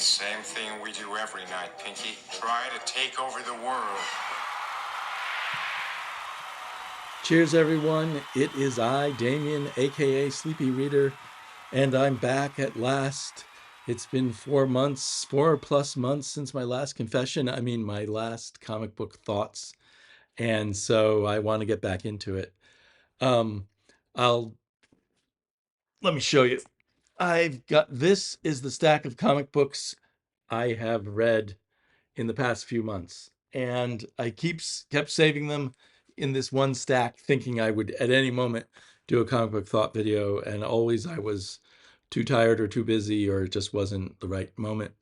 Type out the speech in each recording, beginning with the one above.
Same thing we do every night, Pinky. Try to take over the world. Cheers, everyone. It is I, Damien, aka Sleepy Reader, and I'm back at last. It's been 4 months, 4+ months since my last confession. I mean, my last comic book thoughts. And so I want to get back into it. Um, I'll Let me show you. I've got This is the stack of comic books I have read in the past few months, and I kept saving them in this one stack, thinking I would at any moment do a comic book thought video, and always I was too tired or too busy, or it just wasn't the right moment.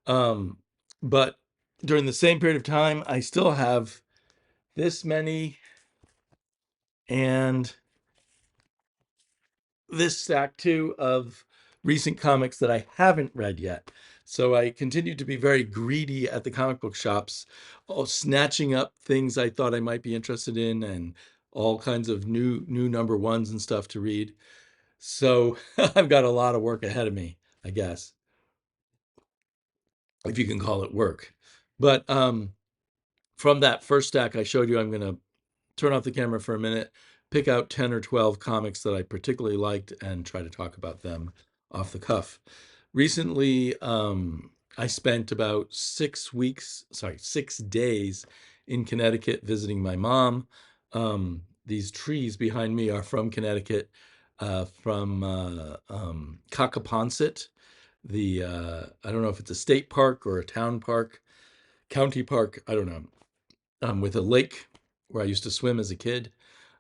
But during the same period of time, I still have this many and this stack too of recent comics that I haven't read yet. So I continue to be very greedy at the comic book shops, snatching up things I thought I might be interested in, and all kinds of new number ones and stuff to read. So I've got a lot of work ahead of me, I guess, if you can call it work. But from that first stack I showed you, I'm going to turn off the camera for a minute, pick out 10 or 12 comics that I particularly liked, and try to talk about them off the cuff. Recently, I spent about 6 days in Connecticut visiting my mom. These trees behind me are from Connecticut, from Cockaponsett. I don't know if it's a state park or a town park, county park, I don't know, with a lake where I used to swim as a kid.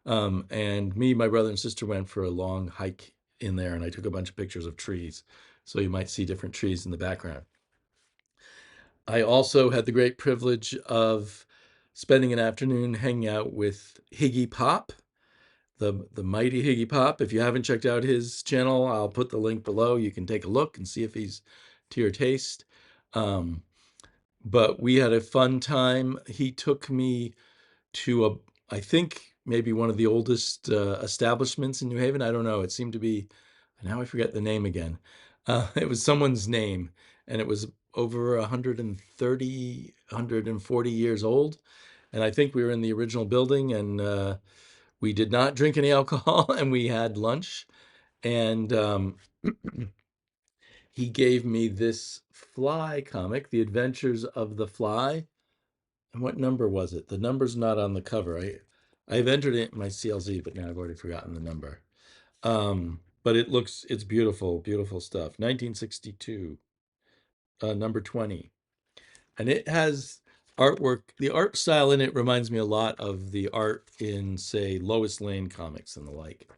And me, my brother, and sister went for a long hike in there, and I took a bunch of pictures of trees. So you might see different trees in the background. I also had the great privilege of spending an afternoon hanging out with Higgypop, the mighty Higgypop. If you haven't checked out his channel, I'll put the link below. You can take a look and see if he's to your taste. But we had a fun time. He took me to I think maybe one of the oldest establishments in New Haven. I don't know. It seemed to be, now I forget the name again. It was someone's name, and it was over 130, 140 years old. And I think we were in the original building, and we did not drink any alcohol, and we had lunch. And he gave me this Fly comic, The Adventures of the Fly. And what number was it? The number's not on the cover. I've entered it in my CLZ, but now I've already forgotten the number. But it's beautiful, beautiful stuff. 1962, number 20. And it has artwork. The art style in it reminds me a lot of the art in, say, Lois Lane comics and the like.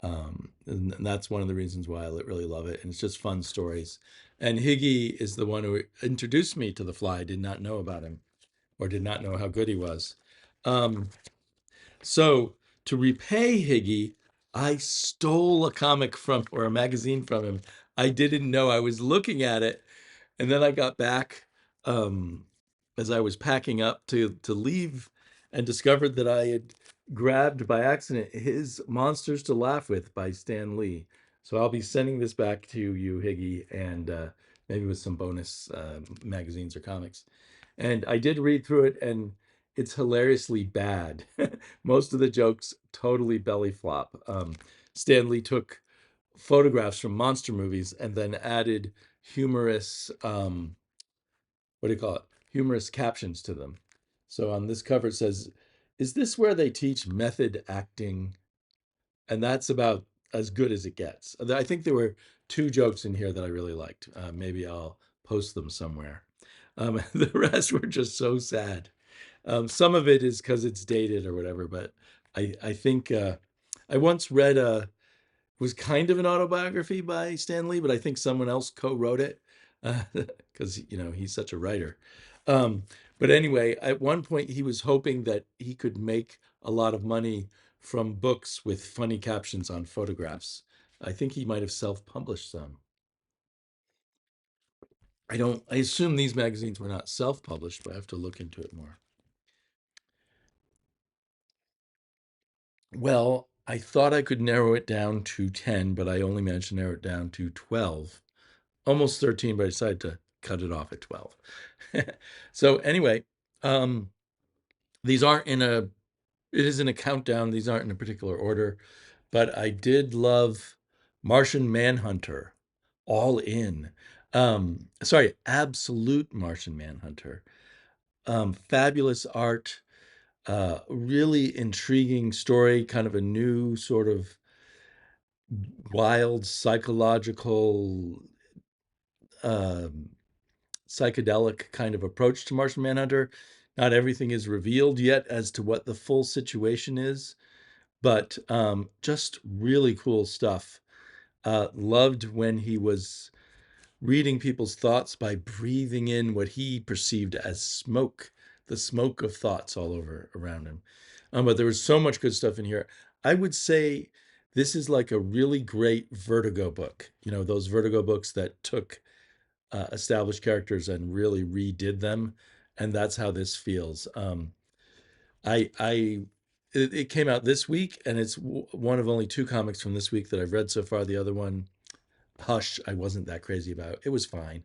And that's one of the reasons why I really love it. And it's just fun stories. And Higgy is the one who introduced me to the Fly. I did not know about him, or did not know how good he was. So to repay Higgy, I stole a comic from, or a magazine from him. I didn't know. I was looking at it, and then I got back as I was packing up to leave, and discovered that I had grabbed by accident his Monsters to Laugh With by Stan Lee. So I'll be sending this back to you, Higgy, and maybe with some bonus magazines or comics. And I did read through it, and it's hilariously bad. Most of the jokes totally belly flop. Stan Lee took photographs from monster movies and then added humorous, what do you call it? Humorous captions to them. So on this cover it says, "Is this where they teach method acting?" And that's about as good as it gets. I think there were two jokes in here that I really liked. Maybe I'll post them somewhere. The rest were just so sad. Some of it is because it's dated or whatever, but I think I once read was kind of an autobiography by Stan Lee, but I think someone else co-wrote it because he's such a writer. Um, but anyway, at one point he was hoping that he could make a lot of money from books with funny captions on photographs. I think he might have self-published some. I assume these magazines were not self-published, but I have to look into it more. Well, I thought I could narrow it down to 10, but I only managed to narrow it down to 12. Almost 13, but I decided to cut it off at 12. So anyway, um, these aren't in a, it isn't a countdown. These aren't in a particular order, but I did love Martian Manhunter, all in. Sorry, Absolute Martian Manhunter. Fabulous art, really intriguing story, kind of a new sort of wild psychological, um, psychedelic kind of approach to Martian Manhunter. Not everything is revealed yet as to what the full situation is, but just really cool stuff. Loved when he was reading people's thoughts by breathing in what he perceived as smoke, the smoke of thoughts all over around him. But there was so much good stuff in here. I would say this is like a really great Vertigo book. You know, those Vertigo books that took established characters and really redid them, and that's how this feels. I it came out this week, and it's one of only two comics from this week that I've read so far. The other one, Hush, I wasn't that crazy about. It was fine.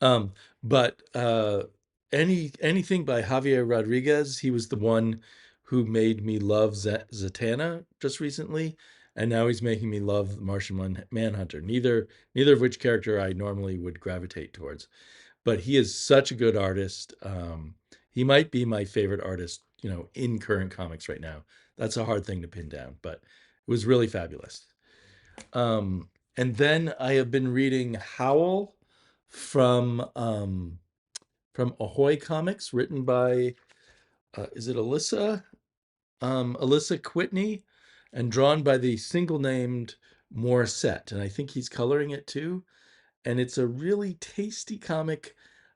Um, but anything by Javier Rodriguez, he was the one who made me love Zatanna just recently, and now he's making me love Martian Manhunter. Neither of which character I normally would gravitate towards, but he is such a good artist. He might be my favorite artist, you know, in current comics right now. That's a hard thing to pin down, but it was really fabulous. Um, and then I have been reading Howl from from Ahoy Comics, written by is it Alyssa Whitney, and drawn by the single named Morissette, and I think he's coloring it too. And it's a really tasty comic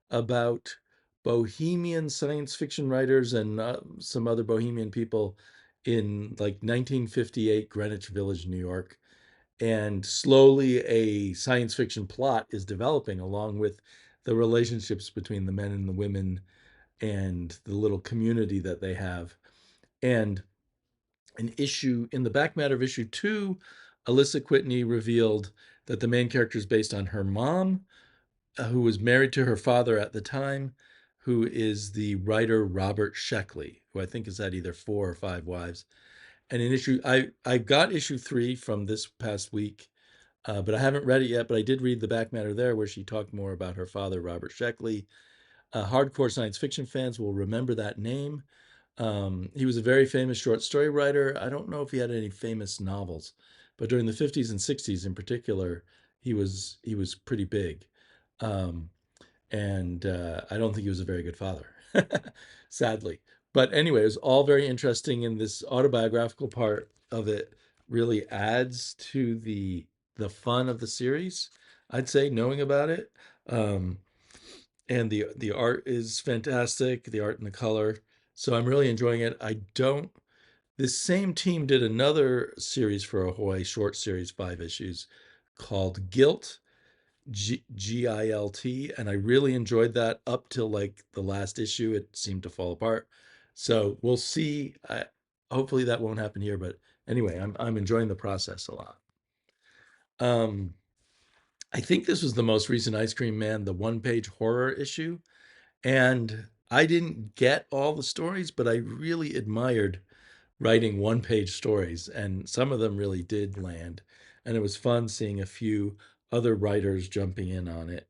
about bohemian science fiction writers and some other bohemian people in like 1958 Greenwich Village, New York. And slowly a science fiction plot is developing along with the relationships between the men and the women and the little community that they have. And an issue in the back matter of issue 2, Alyssa Whitney revealed that the main character is based on her mom, who was married to her father at the time, who is the writer Robert Sheckley, who I think has had either 4 or 5 wives. And in issue, I got issue 3 from this past week, but I haven't read it yet. But I did read the back matter there, where she talked more about her father, Robert Sheckley. Hardcore science fiction fans will remember that name. He was a very famous short story writer. I don't know if he had any famous novels, but during the 50s and 60s in particular, he was pretty big. Um, and I don't think he was a very good father, sadly. But anyway, it was all very interesting, and this autobiographical part of it really adds to the fun of the series. I'd say knowing about it, um, and the art is fantastic, the art and the color. So I'm really enjoying it. I don't. This same team did another series for Ahoy, short series, 5 issues, called Guilt, Gilt, and I really enjoyed that up till like the last issue. It seemed to fall apart. So we'll see. Hopefully that won't happen here. But anyway, I'm enjoying the process a lot. Um, I think this was the most recent Ice Cream Man, the one-page horror issue, and I didn't get all the stories, but I really admired writing one-page stories, and some of them really did land. And it was fun seeing a few other writers jumping in on it.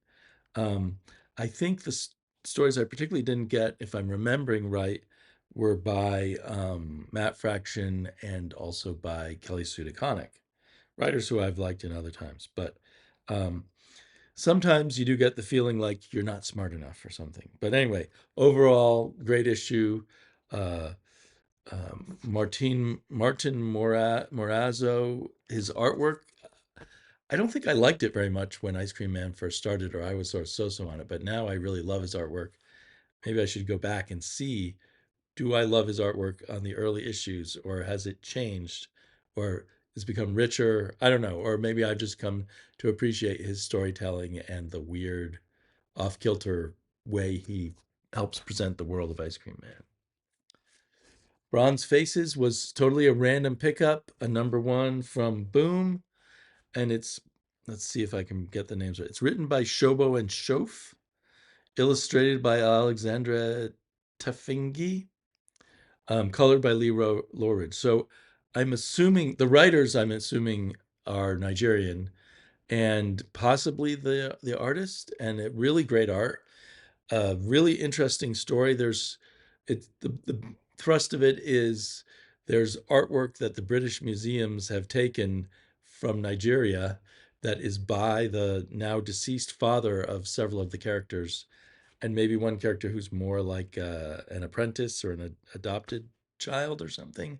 Um, I think the stories I particularly didn't get, if I'm remembering right, were by Matt Fraction and also by Kelly Sue DeConnick, writers who I've liked in other times. But um, sometimes you do get the feeling like you're not smart enough or something. But anyway, overall, great issue. Uh, Martin Morazzo, his artwork. I don't think I liked it very much when Ice Cream Man first started, or I was sort of so-so on it. But now I really love his artwork. Maybe I should go back and see, do I love his artwork on the early issues, or has it changed, or has become richer? I don't know. Or maybe I've just come to appreciate his storytelling and the weird, off-kilter way he helps present the world of Ice Cream Man. Bronze Faces was totally a random pickup, a #1 from Boom, and it's, let's see if I can get the names right. It's written by Shobo and Shof, illustrated by Alexandra Tefengi, colored by Loridge. So I'm assuming the writers, I'm assuming, are Nigerian, and possibly the artist, and really great art. Really interesting story. The thrust of it is there's artwork that the British museums have taken from Nigeria that is by the now deceased father of several of the characters, and maybe one character who's more like an apprentice or an adopted child or something.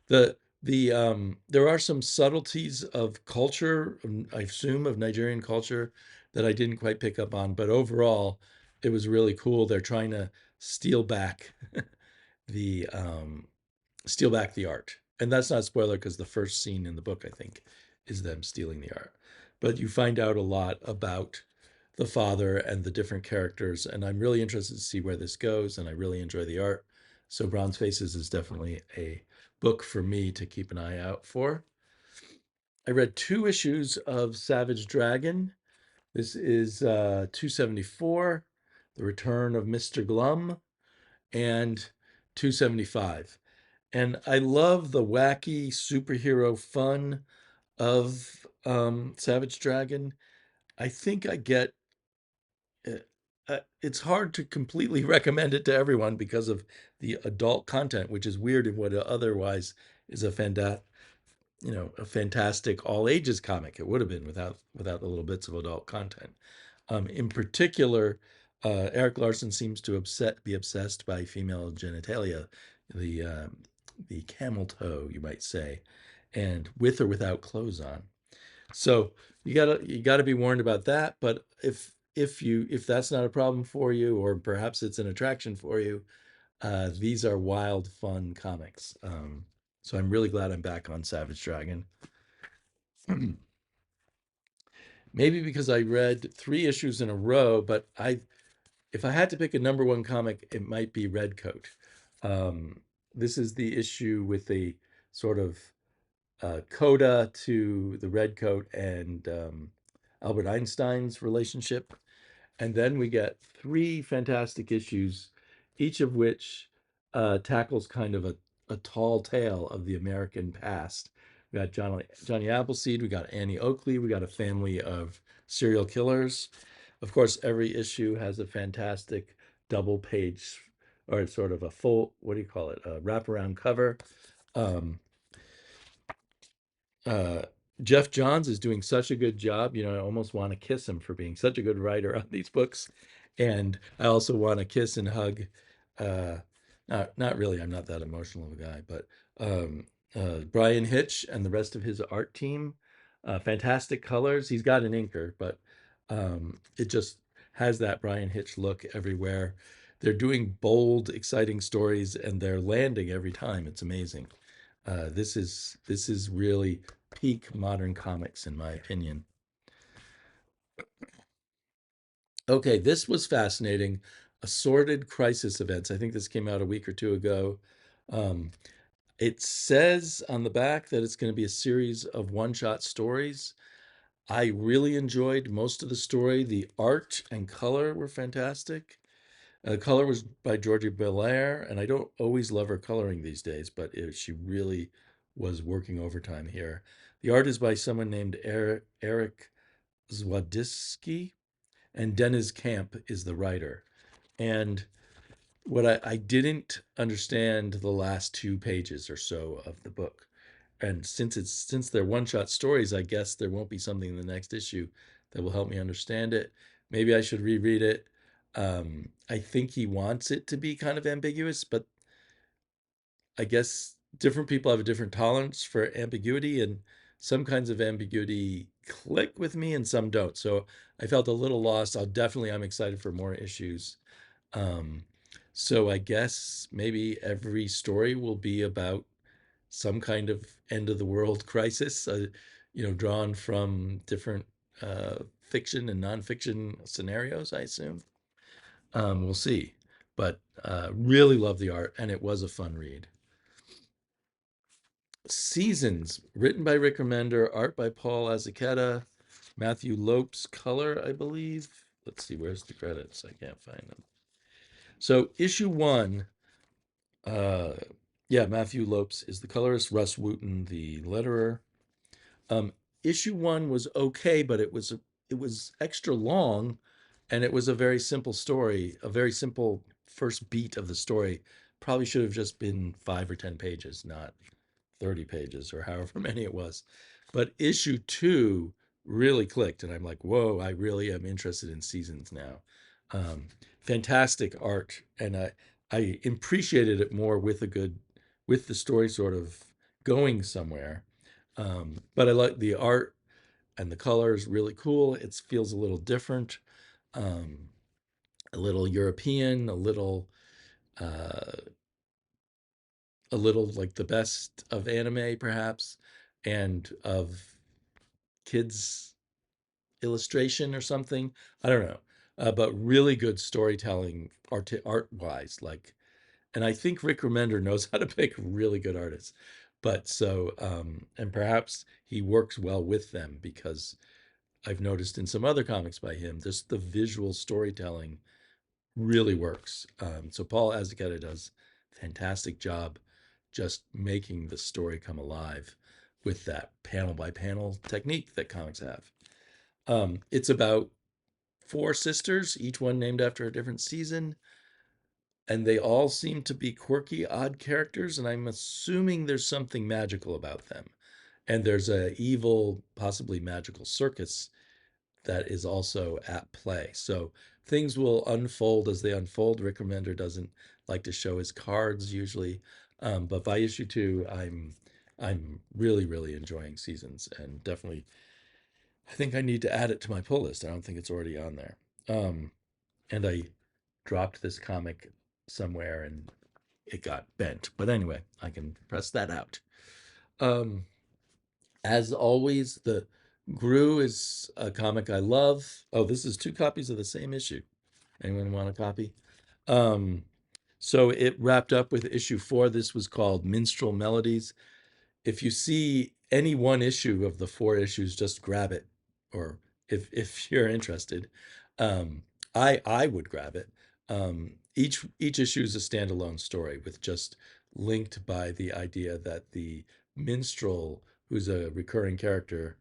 There are some subtleties of culture, I assume, of Nigerian culture that I didn't quite pick up on, but overall, it was really cool. They're trying to steal back the steal back the art, and that's not a spoiler because the first scene in the book, I think, is them stealing the art. But you find out a lot about the father and the different characters, and I'm really interested to see where this goes, and I really enjoy the art. So Bronze Faces is definitely a book for me to keep an eye out for. I read 2 issues of Savage Dragon. This is 274, The Return of Mr. Glum, and 275. And I love the wacky superhero fun of Savage Dragon. I think I get uh, it's hard to completely recommend it to everyone because of the adult content, which is weird in what otherwise is a fantastic all ages comic. It would have been without the little bits of adult content. In particular, Eric Larson seems to be obsessed by female genitalia, the the camel toe, you might say, and with or without clothes on. So you gotta be warned about that. But if that's not a problem for you, or perhaps it's an attraction for you, these are wild, fun comics. So I'm really glad I'm back on Savage Dragon. Maybe because I read 3 issues in a row, but if I had to pick a number one comic, it might be Redcoat. Um, this is the issue with the sort of coda to the Redcoat and Albert Einstein's relationship. And then we get 3 fantastic issues, each of which tackles kind of a tall tale of the American past. We got Johnny Appleseed, we got Annie Oakley, we got a family of serial killers. Of course, every issue has a fantastic double page, or sort of a full, what do you call it, a wraparound cover. Um, uh, Jeff Johns is doing such a good job. I almost want to kiss him for being such a good writer on these books. And I also want to kiss and hug. Uh, not really. I'm not that emotional of a guy, but um, Brian Hitch and the rest of his art team. Fantastic colors. He's got an inker, but it just has that Brian Hitch look everywhere. They're doing bold, exciting stories, and they're landing every time. It's amazing. This is really peak modern comics, in my opinion. Okay, this was fascinating. Assorted crisis events. I think this came out a week or two ago. Um, it says on the back that it's going to be a series of one-shot stories. I really enjoyed most of the story. The art and color were fantastic. Color was by Georgia Belair, and I don't always love her coloring these days, but she really was working overtime here. The art is by someone named Eric Zwadisky, and Dennis Camp is the writer. And what I didn't understand the last 2 pages or so of the book. And since they're one-shot stories, I guess there won't be something in the next issue that will help me understand it. Maybe I should reread it. I think he wants it to be kind of ambiguous, but I guess different people have a different tolerance for ambiguity, and some kinds of ambiguity click with me and some don't. So I felt a little lost. I'm excited for more issues. Um, so I guess maybe every story will be about some kind of end of the world crisis, drawn from different fiction and nonfiction scenarios, I assume. We'll see. But really love the art, and it was a fun read. Seasons, written by Rick Remender, art by Paul Azuceta, Matthew Lopes, color, I believe. let's see, where's the credits? I can't find them. So issue one, uh, yeah, Matthew Lopes is the colorist, Russ Wooten the letterer. Um, issue one was okay, but it was extra long, and it was a very simple story, a very simple first beat of the story. Probably should have just been 5 or 10 pages, not 30 pages or however many it was. But issue two really clicked, and I'm like, whoa, I really am interested in seasons now. Um, Fantastic art, and I appreciated it more with the story sort of going somewhere. But I like the art and the colors, really cool. It feels a little different, um, a little European, uh, a little like the best of anime, perhaps, and of kids illustration or something. I don't know, but really good storytelling art wise. Like, and I think Rick Remender knows how to pick really good artists. But so, and perhaps he works well with them because I've noticed in some other comics by him, just the visual storytelling really works. So Paul Azuceta does a fantastic job just making the story come alive with that panel by panel technique that comics have. It's about four sisters, each one named after a different season, and they all seem to be quirky, odd characters, and I'm assuming there's something magical about them. And there's a evil, possibly magical circus that is also at play. So things will unfold as they unfold. Rick Remender doesn't like to show his cards usually, but by issue two, I'm really really enjoying seasons, and definitely I think I need to add it to my pull list. I don't think it's already on there. And I dropped this comic somewhere and it got bent, but anyway, I can press that out. Um, as always, the Gru is a comic I love. Oh, this is two copies of the same issue. Anyone want a copy? Um, so it wrapped up with issue four. This was called Minstrel Melodies. If you see any one issue of the four issues, just grab it, or if you're interested. Um, I would grab it. Each issue is a standalone story with just linked by the idea that the minstrel, who's a recurring character,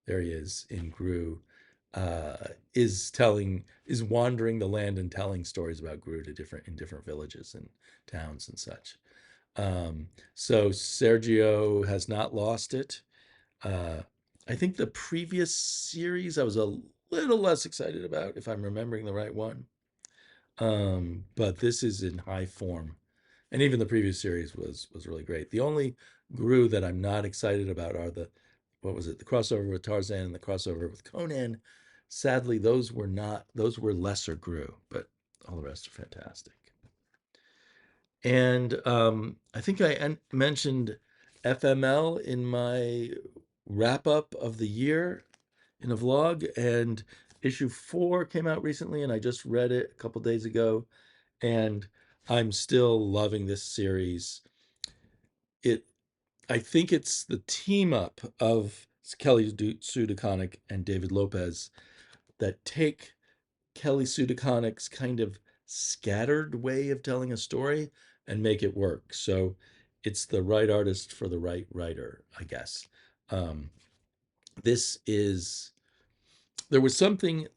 there he is in Gru, uh, is wandering the land and telling stories about Gru to different villages and towns and such. So Sergio has not lost it. Uh, I think the previous series I was a little less excited about, if I'm remembering the right one. But this is in high form, and even the previous series was really great. The only Gru that I'm not excited about are the what was it, the crossover with Tarzan and the crossover with Conan. Sadly, those were lesser Gru, but all the rest are fantastic. And I think mentioned FML in my wrap up of the year in a vlog, and issue four came out recently, and I just read it a couple days ago, and I'm still loving this series. It, I think it's the team up of Kelly Sue DeConnick and David Lopez that take Kelly Sue DeConnick's kind of scattered way of telling a story and make it work. So it's the right artist for the right writer, I guess. Um, this is there was something.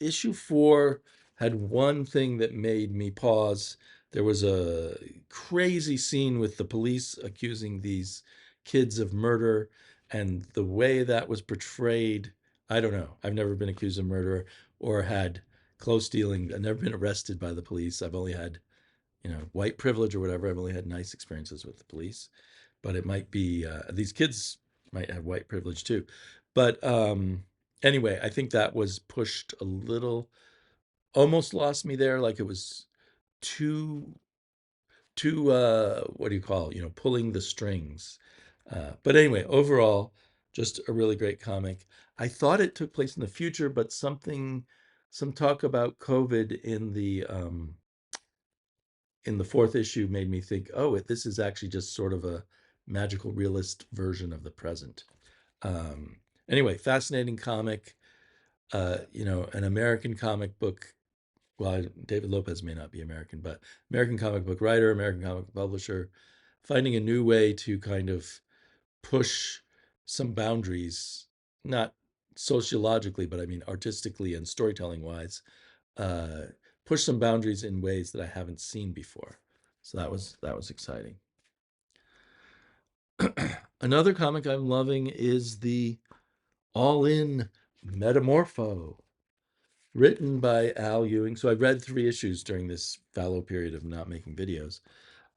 Issue four had one thing that made me pause. There was a crazy scene with the police accusing these kids of murder, and the way that was portrayed, I don't know. I've never been accused of murder or had close dealing. I've never been arrested by the police. I've only had, white privilege or whatever. I've only had nice experiences with the police, but it might be these kids might have white privilege too. But anyway, I think that was pushed a little, almost lost me there. Like it was too what do you call, pulling the strings. But anyway, overall, just a really great comic. I thought it took place in the future, but some talk about COVID in the fourth issue made me think, oh, this is actually just sort of a magical realist version of the present. Um, anyway, fascinating comic. an American comic book. Well, David Lopez may not be American, but American comic book writer, American comic book publisher, finding a new way to kind of push some boundaries, not sociologically, but I mean artistically and storytelling wise, uh, push some boundaries in ways that I haven't seen before. So that was exciting. Another comic I'm loving is the All In Metamorpho, written by Al Ewing. So I read 3 issues during this fallow period of not making videos.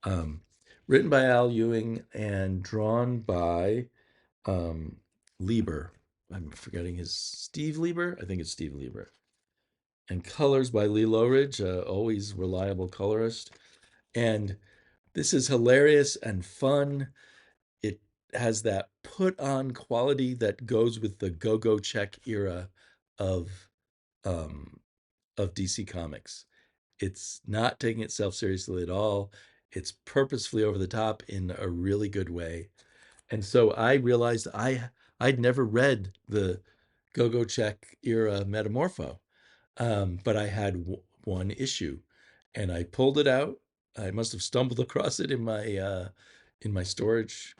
Um, Written by Al Ewing and drawn by um, Lieber. I'm forgetting his Steve Lieber. I think it's Steve Lieber. And colors by Lee Lowridge, always reliable colorist. And this is hilarious and fun. It has that put on quality that goes with the go-go check era of um, of DC Comics. It's not taking itself seriously at all. It's purposefully over the top in a really good way. And so I realized I'd never read the Go-Go Check era Metamorpho, but I had 1 issue, and I pulled it out. I must have stumbled across it in my storage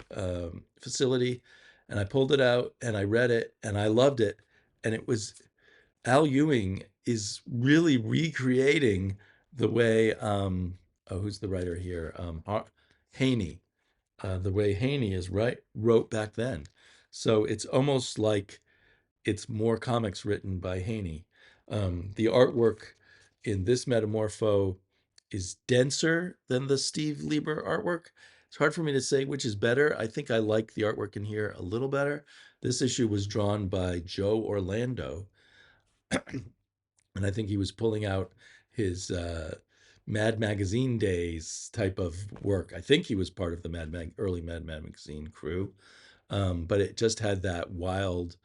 facility, and I pulled it out and I read it and I loved it. And it was Al Ewing is really recreating the way who's the writer here, Haney, the way Haney is wrote back then. So it's almost like it's more comics written by Haney. The artwork in this Metamorpho is denser than the Steve Lieber artwork. It's hard for me to say which is better. I think I like the artwork in here a little better. This issue was drawn by Joe Orlando, and I think he was pulling out his Mad Magazine days type of work. I think he was part of the early Mad Magazine crew, but it just had that wild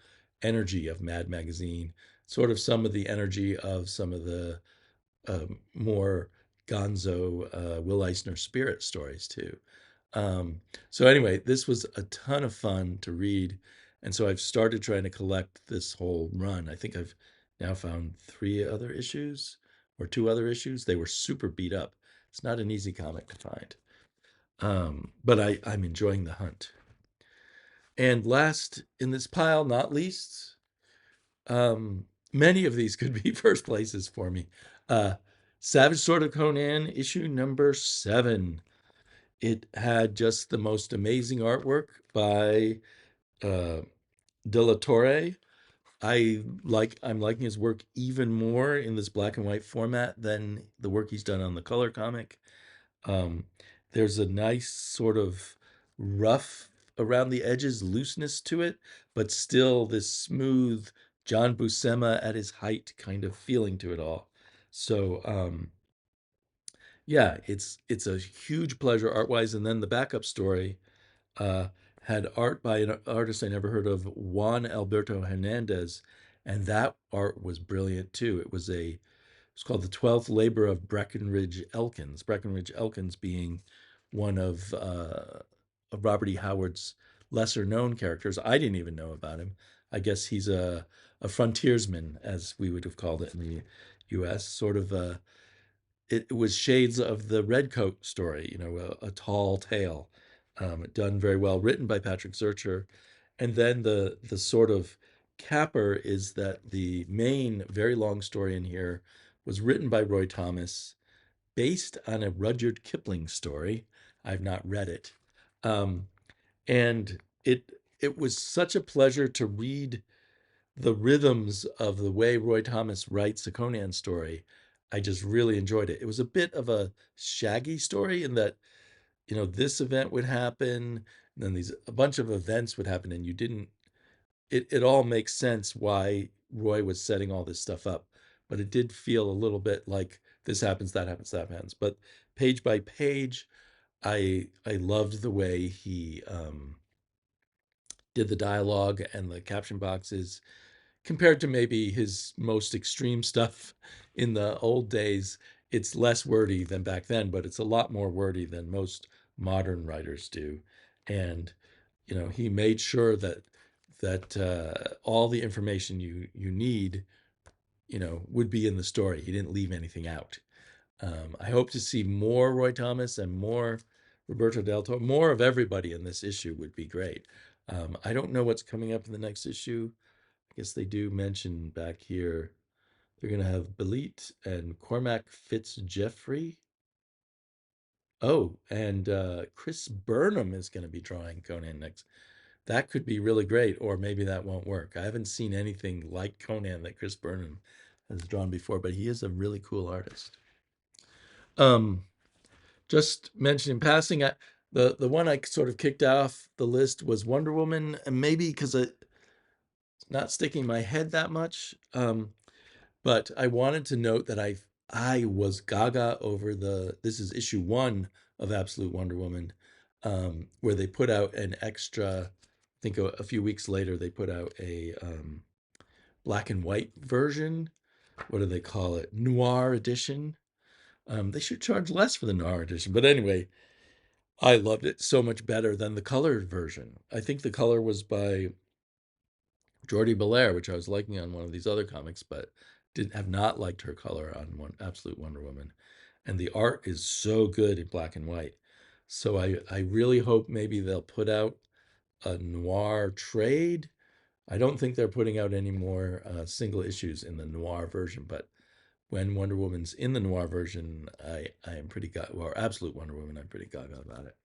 energy of Mad Magazine, sort of some of the energy of some of the more gonzo Will Eisner spirit stories too. So anyway, this was a ton of fun to read, and so I've started trying to collect this whole run. I think I've now found 3 other issues or 2 other issues. They were super beat up. It's not an easy comic to find, but I'm enjoying the hunt. And last in this pile, not least, many of these could be first places for me. Uh, Savage Sword of Conan, issue number 7. It had just the most amazing artwork by uh, De La Torre. I'm liking his work even more in this black and white format than the work he's done on the color comic. Um, there's a nice sort of rough around the edges looseness to it, but still this smooth John Buscema at his height kind of feeling to it all. So yeah, it's a huge pleasure art wise. And then the backup story uh, had art by an artist I never heard of, Juan Alberto Hernandez, and that art was brilliant too. It's called The 12th Labor of Breckenridge Elkins. Breckenridge Elkins being one of Robert E. Howard's lesser known characters. I didn't even know about him. I guess he's a frontiersman, as we would have called it in the U.S. Sort of it was shades of the Redcoat story, a tall tale, done very well, written by Patrick Zurcher. And then the sort of capper is that the main very long story in here was written by Roy Thomas, based on a Rudyard Kipling story. I've not read it, um, and it was such a pleasure to read the rhythms of the way Roy Thomas writes a Conan story. I just really enjoyed it. It was a bit of a shaggy story in that, this event would happen, and then a bunch of events would happen, and you didn't, it all makes sense why Roy was setting all this stuff up. But it did feel a little bit like this happens, that happens, that happens. But page by page, I loved the way he did the dialogue and the caption boxes compared to maybe his most extreme stuff in the old days. It's less wordy than back then, but it's a lot more wordy than most modern writers do. And he made sure that that all the information you need, would be in the story. He didn't leave anything out. I hope to see more Roy Thomas and more Roberto Del Toro. More of everybody in this issue would be great. I don't know what's coming up in the next issue. I guess they do mention back here they're going to have Belit and Cormac Fitzjeffrey. Oh, and Chris Burnham is going to be drawing Conan next. That could be really great, or maybe that won't work. I haven't seen anything like Conan that Chris Burnham has drawn before, but he is a really cool artist. Um, just mentioning passing, the one I sort of kicked off the list was Wonder Woman, and maybe because it's not sticking in my head that much. But I wanted to note that I was gaga over this is issue 1 of Absolute Wonder Woman, where they put out an extra. I think a few weeks later they put out a black and white version. What do they call it? Noir edition. They should charge less for the Noir edition, but anyway, I loved it so much better than the colored version. I think the color was by Jordi Belair, which I was liking on one of these other comics, but have not liked her color on Absolute Wonder Woman. And the art is so good in black and white. So I really hope maybe they'll put out a noir trade. I don't think they're putting out any more single issues in the noir version, but when Wonder Woman's in the noir version, I am pretty Absolute Wonder Woman, I'm pretty gaga about it.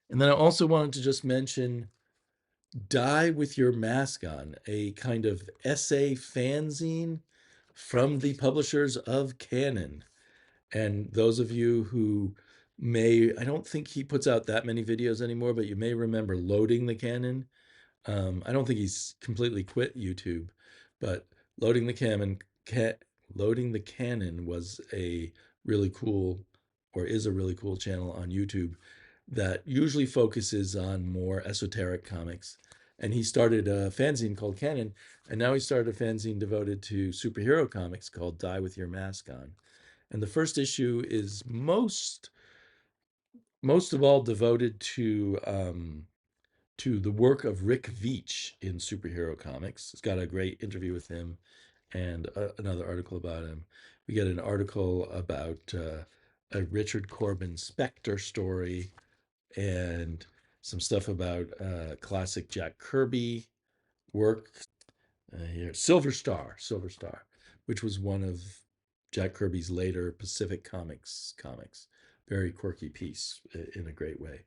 And then I also wanted to just mention Die with Your Mask On, a kind of essay fanzine from the publishers of Canon. And those of you who I don't think he puts out that many videos anymore, but you may remember Loading the Canon. I don't think he's completely quit YouTube, but Loading the Canon, Loading the Canon was a really cool, or is a really cool channel on YouTube that usually focuses on more esoteric comics. And he started a fanzine called Canon, and now he started a fanzine devoted to superhero comics called Die with Your Mask On. And the first issue is most of all devoted to the work of Rick Veitch in superhero comics. It's got a great interview with him and another article about him. We get an article about a Richard Corbin Spectre story and some stuff about classic Jack Kirby work. Here, Silver Star, which was one of Jack Kirby's later Pacific comics. Very quirky piece in a great way.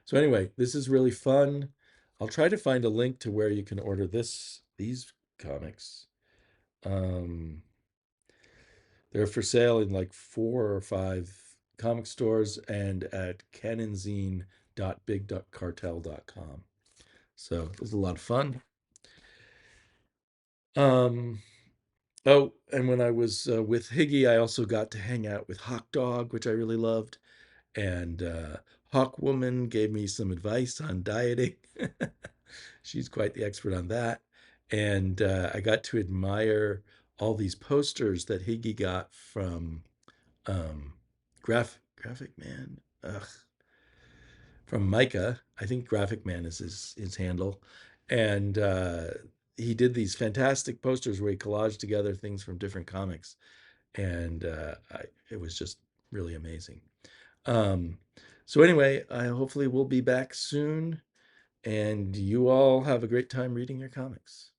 So anyway, this is really fun. I'll try to find a link to where you can order these comics. They're for sale in like 4 or 5 comic stores and at canonzine.big.cartel.com. So it was a lot of fun. Oh, and when I was with Higgy, I also got to hang out with Hawk Dog, which I really loved. And Hawk Woman gave me some advice on dieting. She's quite the expert on that. And I got to admire all these posters that Higgy got from Graphic Man. From Micah. I think Graphic Man is his handle. And he did these fantastic posters where he collaged together things from different comics. And it was just really amazing. So anyway, I hopefully we'll be back soon, and you all have a great time reading your comics.